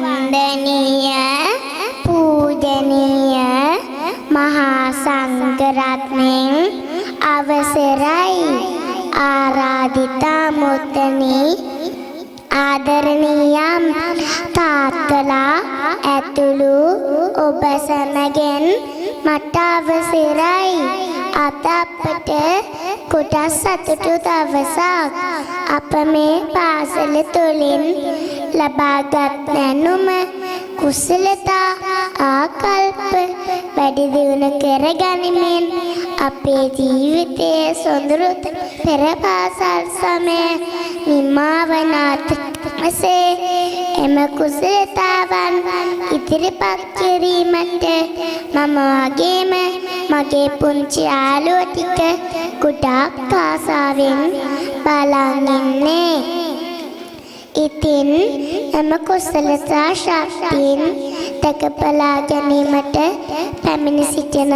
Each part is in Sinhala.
වන්දනීය පූජනීය මහා සංඝරත්නයන් අවසරයි ආරාධිතා මුත්තනි ආදරණීයම් තාත්තලා ඇතුළු ඔබ සමගෙන් මට අවසරයි අද අපට කොටස් සතුටු දවසක් අප මේ පාසල තුළින් ලබාගත් දැනුම කුසලතා ආකල්ප වැඩි දියුණු කරගනිමින් අපේ ජීවිතයේ සොඳුරු පෙර පාසල් සමය නිමාවනාතසේ එම කුසලතාවන් ඉදිරිපත් කිරීමට මම වගේම මගේ පුංචි යාළුවෝ ටික ගොඩාක් ආසාවෙන් බලන් ඉන්නේ. ඉතින් එම කුසලතා ශක්තියින් දැකබලා ගැනීමට පැමිණ සිටින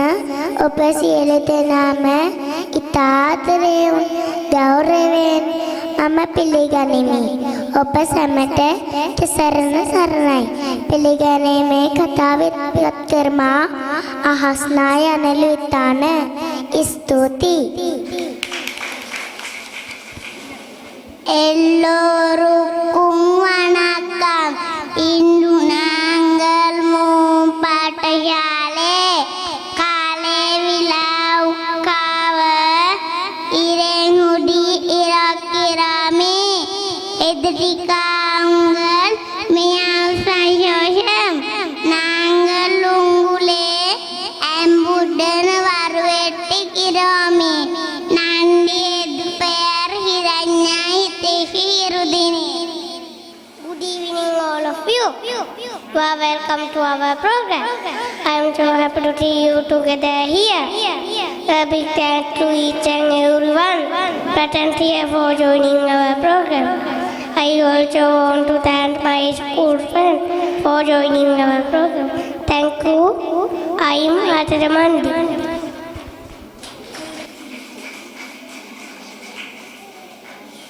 ඔබ සියලු දෙනාම ඉතා ආදරයෙන් ගෞරවයෙන් මම පිළිගනිමි. ඔබ සැමට සරණ සරණයි. පිළිගැනීමේ කතාව ඉදිරිපත් කරමා අහස්නා යනලු ඉතාන ස්තුතියි. எல்லோருக்கும் வணக்கம். இன்று நாங்கள் பாடசாலை காலை விழாவுக்காக இறைமுடி இறக்கிறோமே. எதிர்காலங்கள் மிகவும் சந்தோஷம். நாங்கள் உங்களே அன்புடன் வரவேற்கிறோமே. நன்றி. பெயர் ஹிரண்யா ஹிருதினி. Good evening all of you. You are welcome to our program. I am so happy to see you together here. A big thanks to each and everyone present here for joining our program. I also want to thank my school friends for joining our program. Thank you. I am Radha Mandi.